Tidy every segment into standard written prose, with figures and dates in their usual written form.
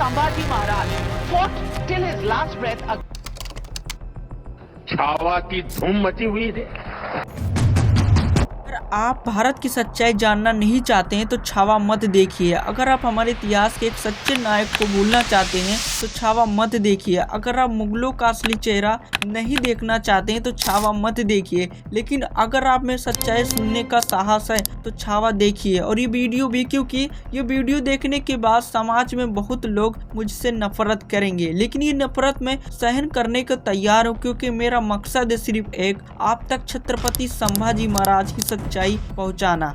Sambhaji Maharaj fought till his last breath. Chhaava की धूम मची हुई है। अगर आप भारत की सच्चाई जानना नहीं चाहते हैं तो छावा मत देखिए। अगर आप हमारे इतिहास के एक सच्चे नायक को भूलना चाहते हैं तो छावा मत देखिए। अगर आप मुगलों का असली चेहरा नहीं देखना चाहते हैं तो छावा मत देखिए। लेकिन अगर आप में सच्चाई सुनने का साहस है तो छावा देखिए और ये वीडियो भी, क्योंकि ये वीडियो देखने के बाद समाज में बहुत लोग मुझसे नफरत करेंगे, लेकिन ये नफरत मैं सहन करने को तैयार हूँ, क्योंकि मेरा मकसद है सिर्फ एक, आप तक छत्रपति संभाजी महाराज की सच्चाई पहुंचाना।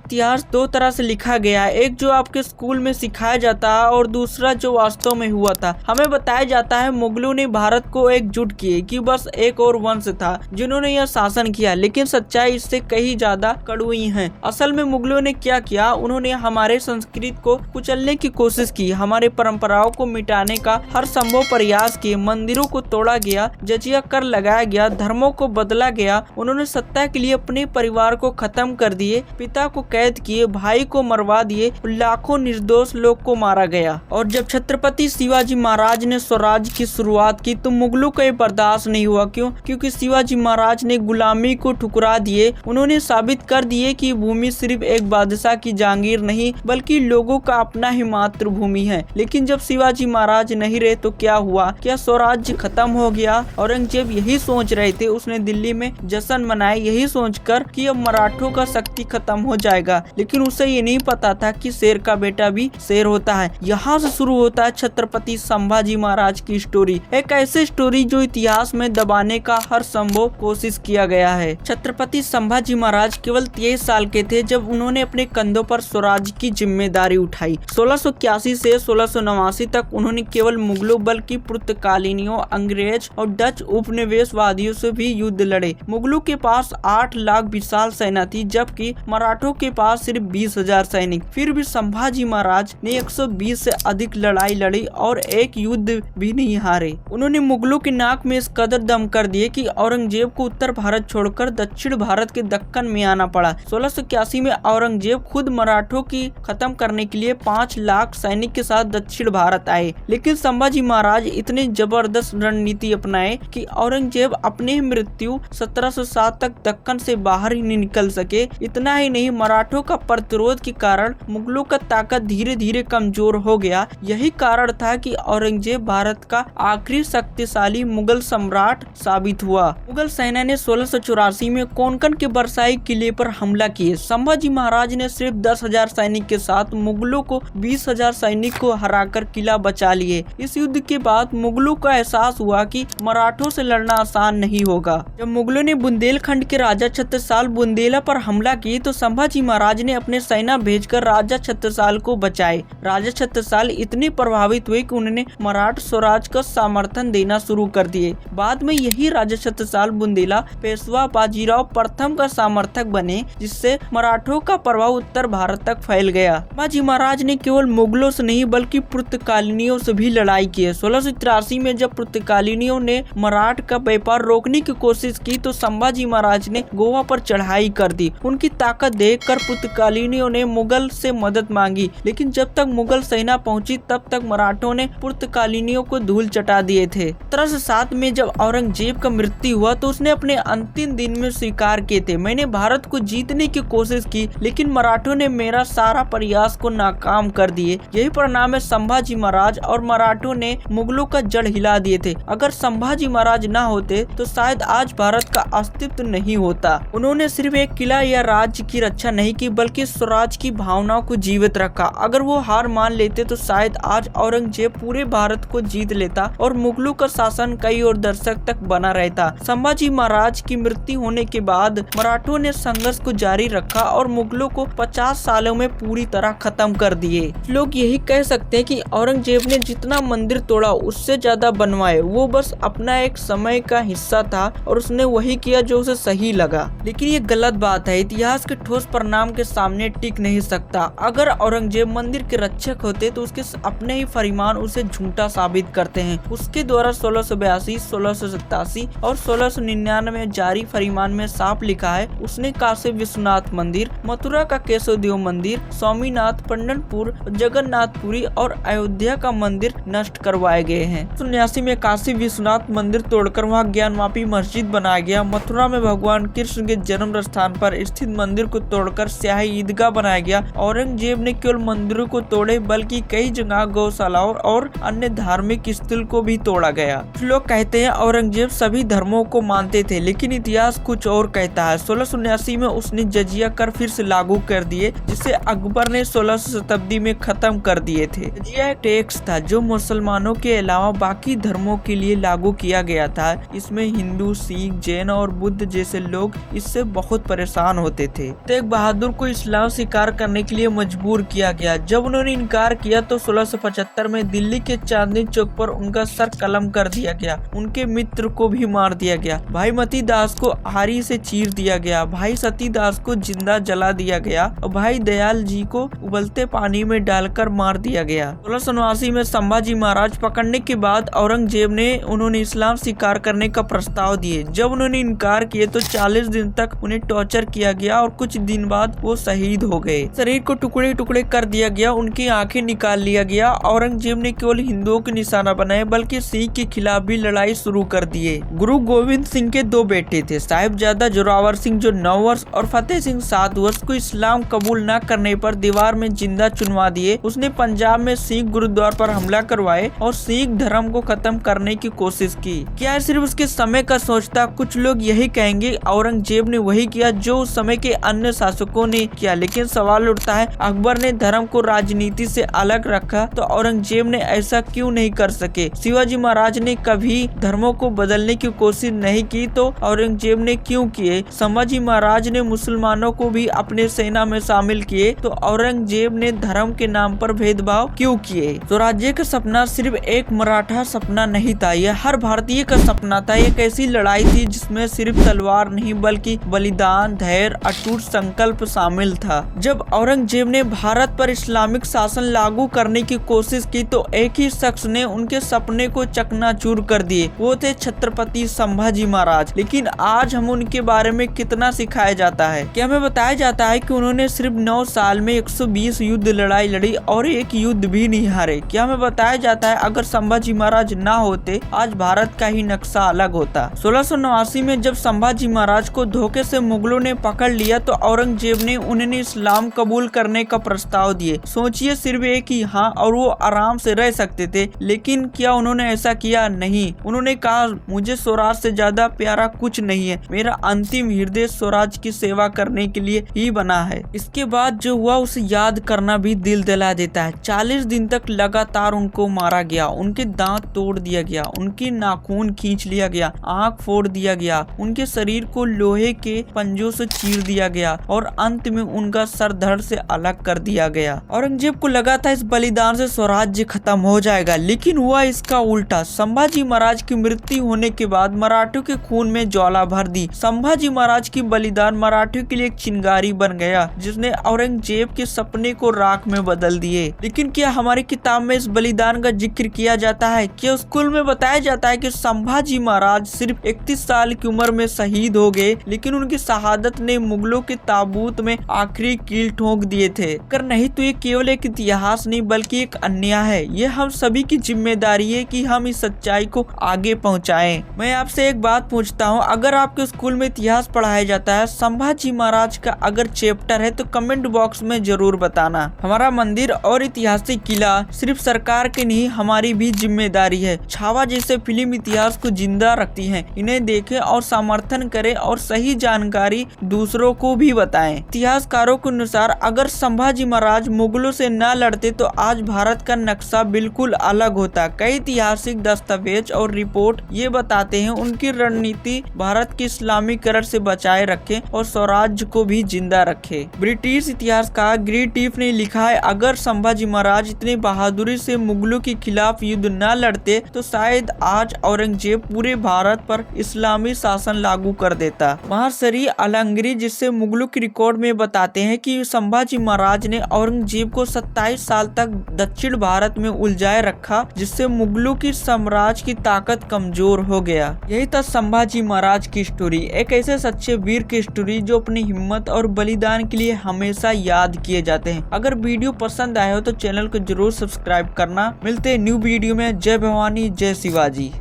इतिहास दो तरह से लिखा गया है, एक जो आपके स्कूल में सिखाया जाता है और दूसरा जो वास्तव में हुआ था। हमें बताया जाता है मुगलों ने भारत को एकजुट किए कि बस एक और वंश था जिन्होंने यह शासन किया, लेकिन सच्चाई इससे कहीं ज्यादा कड़वी है। असल में मुगलों ने क्या किया, उन्होंने हमारे संस्कृति को कुचलने की कोशिश की, हमारे परंपराओं को मिटाने का हर संभव प्रयास किए, मंदिरों को तोड़ा गया, जजिया कर लगाया गया, धर्मों को बदला गया, उन्होंने सत्ता के लिए अपने परिवार को खत्म कर दिए, पिता को कैद किए, भाई को मरवा दिए, लाखों निर्दोष लोग को मारा गया। और जब छत्रपति शिवाजी महाराज ने स्वराज की शुरुआत की तो मुगलों को ये बर्दाश्त नहीं हुआ। क्यों? क्योंकि शिवाजी महाराज ने गुलामी को ठुकरा दिए। उन्होंने साबित कर दिए कि भूमि सिर्फ एक बादशाह की जागीर नहीं बल्कि लोगों का अपना ही मातृभूमि है। लेकिन जब शिवाजी महाराज नहीं रहे तो क्या हुआ? क्या स्वराज्य खत्म हो गया? औरंगजेब यही सोच रहे थे, उसने दिल्ली में जश्न मनाए यही सोचकर कि अब मराठों का शक्ति खत्म हो जाएगा, लेकिन उसे ये नहीं पता था कि शेर का बेटा भी शेर होता है। यहाँ से शुरू होता है छत्रपति संभाजी महाराज की स्टोरी, एक ऐसी स्टोरी जो इतिहास में दबाने का हर संभव कोशिश किया गया है। छत्रपति संभाजी महाराज केवल 23 साल के थे जब उन्होंने अपने कंधों पर स्वराज की जिम्मेदारी उठाई। 1681 से 1689 तक उन्होंने केवल मुगलों बल्कि पुर्तगालियों, अंग्रेज और डच उपनिवेशवादियों से भी युद्ध लड़े। मुगलों के पास 8 लाख विशाल सेना थी जबकि मराठों के पास सिर्फ 20,000 सैनिक। फिर भी संभाजी महाराज ने 120 से अधिक लड़ाई लड़ी और एक युद्ध भी नहीं हारे। उन्होंने मुगलों के नाक में इस कदर दम कर दिए कि औरंगजेब को उत्तर भारत छोड़कर दक्षिण भारत के दक्कन में आना पड़ा। 1681 में औरंगजेब खुद मराठों की खत्म करने के लिए 5 लाख सैनिक के साथ दक्षिण भारत आए, लेकिन संभाजी महाराज इतने जबरदस्त रणनीति अपनाए कि औरंगजेब अपनी मृत्यु 1707 तक दक्कन से बाहर ही नहीं निकल सके। इतना ही नहीं, मराठों का प्रतिरोध के कारण मुगलों का ताकत धीरे धीरे कमजोर हो गया। यही कारण था कि औरंगजेब भारत का आखिरी शक्तिशाली मुगल सम्राट साबित हुआ। मुगल सेना ने 1684 में कोंकण के बरसाई किले पर हमला किए। संभाजी महाराज ने सिर्फ 10,000 सैनिक के साथ मुगलों को 20,000 सैनिक को हराकर किला बचा लिए। इस युद्ध के बाद मुगलों का एहसास हुआ कि मराठों से लड़ना आसान नहीं होगा। जब मुगलों ने बुंदेलखंड के राजा छत्रसाल बुंदेला पर हमला की तो संभाजी महाराज ने अपने सेना भेजकर राजा छत्रसाल को बचाए। राजा छत्रसाल इतने प्रभावित हुए कि उन्होंने मराठ स्वराज का समर्थन देना शुरू कर दिए। बाद में यही राजा छत्रसाल बुंदेला पेशवा बाजीराव प्रथम का समर्थक बने, जिससे मराठों का प्रभाव उत्तर भारत तक फैल गया। संभाजी महाराज ने केवल मुगलों से नहीं बल्कि पुर्तगालियों से भी लड़ाई की है। 1683 में जब पुर्तगालियों ने मराठ का व्यापार रोकने की कोशिश की तो संभाजी महाराज ने गोवा पर चढ़ाई कर दी। उनकी ताकत देखकर पुर्तगालियों ने मुगल से मदद मांगी, लेकिन जब तक मुगल सेना पहुंची तब तक मराठों ने पुर्तगालियों को धूल चटा दिए थे। 1707 में जब औरंगजेब का मृत्यु हुआ तो उसने अपने अंतिम दिन में स्वीकार किए थे, मैंने भारत को जीतने की कोशिश की लेकिन मराठों ने मेरा सारा प्रयास को नाकाम कर दिए। यही परिणाम है संभाजी महाराज और मराठों ने मुगलों का जड़ हिला दिए थे। अगर संभाजी महाराज न होते तो शायद आज भारत का अस्तित्व नहीं होता। उन्होंने सिर्फ एक किला या राज्य की रक्षा नहीं की बल्कि स्वराज की भावनाओं को जीवित रखा। अगर वो हार मान लेते तो शायद आज औरंगजेब पूरे भारत को जीत लेता और मुगलों का शासन कई और दशक तक बना रहता। संभाजी महाराज की मृत्यु होने के बाद मराठों ने संघर्ष को जारी रखा और मुगलों को 50 सालों में पूरी तरह खत्म कर दिए। लोग यही कह सकते हैं कि औरंगजेब ने जितना मंदिर तोड़ा उससे ज्यादा बनवाए, वो बस अपना एक समय का हिस्सा था और उसने वही किया जो उसे सही लगा। लेकिन ये गलत बात है। इतिहास के ठोस परिणाम इस्लाम के सामने टिक नहीं सकता। अगर औरंगजेब मंदिर के रक्षक होते तो उसके अपने ही फरीमान उसे झूठा साबित करते हैं। उसके द्वारा 1682, 1687 और 1699 जारी फरीमान में साफ लिखा है उसने काशी विश्वनाथ मंदिर, मथुरा का केशव देव मंदिर, स्वामीनाथ, पंढरपुर, जगन्नाथपुरी और अयोध्या का मंदिर नष्ट करवाए गए हैं। 1979 में काशी विश्वनाथ मंदिर तोड़कर वहां ज्ञानवापी मस्जिद बनाया गया। मथुरा में भगवान कृष्ण के जन्म स्थान पर स्थित मंदिर को तोड़कर स्याही ईदगाह बनाया गया। औरंगजेब ने केवल मंदिरों को तोड़े बल्कि कई जगह गौशालाओं और अन्य धार्मिक स्थल को भी तोड़ा गया। कुछ लोग कहते हैं औरंगजेब सभी धर्मों को मानते थे, लेकिन इतिहास कुछ और कहता है। 1679 में उसने जजिया कर फिर से लागू कर दिए, जिसे अकबर ने 1600 शताब्दी में खत्म कर दिए थे। जजिया एक टैक्स था जो मुसलमानों के अलावा बाकी धर्मों के लिए लागू किया गया था। इसमें हिंदू, सिख, जैन और बुद्ध जैसे लोग इससे बहुत परेशान होते थे। तेग बहादुर को इस्लाम स्वीकार करने के लिए मजबूर किया गया। जब उन्होंने इनकार किया तो 1675 में दिल्ली के चांदनी चौक पर उनका सर कलम कर दिया गया। उनके मित्र को भी मार दिया गया। भाई मती दास को आरी से चीर दिया गया। भाई सती दास को जिंदा जला दिया गया और भाई दयाल जी को उबलते पानी में डालकर मार दिया गया। 1679 में संभाजी महाराज पकड़ने के बाद औरंगजेब ने उन्होंने इस्लाम स्वीकार करने का प्रस्ताव दिए। जब उन्होंने इनकार किए तो 40 दिन तक उन्हें टॉर्चर किया गया और कुछ दिन बाद वो शहीद हो गए। शरीर को टुकड़े टुकड़े कर दिया गया, उनकी आंखें निकाल लिया गया। औरंगजेब ने केवल हिंदुओं के निशाना बनाए बल्कि सिख के खिलाफ भी लड़ाई शुरू कर दिए। गुरु गोविंद सिंह के दो बेटे थे, साहिबजादा जोरावर सिंह जो 9 वर्ष और फतेह सिंह 7 वर्ष को इस्लाम कबूल न करने पर दीवार में जिंदा चुनवा दिए। उसने पंजाब में सिख गुरुद्वार पर हमला करवाए और सिख धर्म को खत्म करने की कोशिश की। क्या सिर्फ उसके समय का सोचता? कुछ लोग यही कहेंगे औरंगजेब ने वही किया जो उस समय के अन्य शासकों ने किया, लेकिन सवाल उठता है अकबर ने धर्म को राजनीति से अलग रखा तो औरंगजेब ने ऐसा क्यों नहीं कर सके? शिवाजी महाराज ने कभी धर्मों को बदलने की कोशिश नहीं की तो औरंगजेब ने क्यों किए? संभाजी महाराज ने मुसलमानों को भी अपने सेना में शामिल किए तो औरंगजेब ने धर्म के नाम पर भेदभाव क्यों किए? स्वराज्य का सपना सिर्फ एक मराठा सपना नहीं था, यह हर भारतीय का सपना था। एक ऐसी लड़ाई थी जिसमें सिर्फ तलवार नहीं बल्कि बलिदान, धैर्य, अटूट संकल्प शामिल था। जब औरंगजेब ने भारत पर इस्लामिक शासन लागू करने की कोशिश की तो एक ही शख्स ने उनके सपने को चकनाचूर कर दिए, वो थे छत्रपति संभाजी महाराज। लेकिन आज हम उनके बारे में कितना सिखाया जाता है? क्या हमें बताया जाता है कि उन्होंने सिर्फ 9 साल में 120 युद्ध लड़ाई लड़ी और एक युद्ध भी नहीं हारे? क्या हमें बताया जाता है अगर संभाजी महाराज ना होते आज भारत का ही नक्शा अलग होता? 1689 में जब संभाजी महाराज को धोखे से मुगलों ने पकड़ लिया तो औरंगजेब ने उन्हें इस्लाम कबूल करने का प्रस्ताव दिए। सोचिए सिर्फ एक ही हाँ, और वो आराम से रह सकते थे, लेकिन क्या उन्होंने ऐसा किया? नहीं। उन्होंने कहा मुझे स्वराज से ज्यादा प्यारा कुछ नहीं है, मेरा अंतिम हृदय स्वराज की सेवा करने के लिए ही बना है। इसके बाद जो हुआ उसे याद करना भी दिल दिला देता है। 40 दिन तक लगातार उनको मारा गया, उनके दांत तोड़ दिया गया, उनके नाखून खींच लिया गया, आंख फोड़ दिया गया, उनके शरीर को लोहे के पंजों से चीर दिया गया और अंत में उनका सर धड़ से अलग कर दिया गया। औरंगजेब को लगा था इस बलिदान से स्वराज्य खत्म हो जाएगा, लेकिन हुआ इसका उल्टा। संभाजी महाराज की मृत्यु होने के बाद मराठियों के खून में ज्वाला भर दी। संभाजी महाराज की बलिदान मराठियों के लिए एक चिंगारी बन गया जिसने औरंगजेब के सपने को राख में बदल दिए। लेकिन क्या हमारी किताब में इस बलिदान का जिक्र किया जाता है? क्या स्कूल में बताया जाता है कि संभाजी महाराज सिर्फ 31 साल की उम्र में शहीद हो गए, लेकिन उनकी शहादत ने मुगलों के ताबूत में आखिरी कील ठोक दिए थे? कर नहीं तो ये केवल एक इतिहास नहीं बल्कि एक अन्याय है। ये हम सभी की जिम्मेदारी है कि हम इस सच्चाई को आगे पहुंचाएं। मैं आपसे एक बात पूछता हूं, अगर आपके स्कूल में इतिहास पढ़ाया जाता है, संभाजी महाराज का अगर चैप्टर है तो कमेंट बॉक्स में जरूर बताना। हमारा मंदिर और ऐतिहासिक किला सिर्फ सरकार की नहीं हमारी भी जिम्मेदारी है। छावा जैसे फिल्म इतिहास को जिंदा रखती है, इन्हें देखें और समर्थन करें और सही जानकारी दूसरों को भी बताएं। इतिहासकारों के अनुसार अगर संभाजी महाराज मुगलों से न लड़ते तो आज भारत का नक्शा बिल्कुल अलग होता। कई ऐतिहासिक दस्तावेज और रिपोर्ट ये बताते हैं उनकी रणनीति भारत के इस्लामीकरण से बचाए रखे और स्वराज्य को भी जिंदा रखे। ब्रिटिश इतिहासकार ग्रीटिफ ने लिखा है अगर संभाजी महाराज इतनी बहादुरी से मुगलों के खिलाफ युद्ध न लड़ते तो शायद आज औरंगजेब पूरे भारत पर इस्लामी शासन लागू कर देता। महाशरी अलंगरी जिससे मुगलों की रिकॉर्ड एपिसोड में बताते हैं कि संभाजी महाराज ने औरंगजेब को 27 साल तक दक्षिण भारत में उलझाए रखा, जिससे मुगलों की साम्राज्य की ताकत कमजोर हो गया। यही था संभाजी महाराज की स्टोरी, एक ऐसे सच्चे वीर की स्टोरी जो अपनी हिम्मत और बलिदान के लिए हमेशा याद किए जाते हैं। अगर वीडियो पसंद आए हो तो चैनल को जरूर सब्सक्राइब करना। मिलते हैं न्यू वीडियो में। जय भवानी, जय शिवाजी।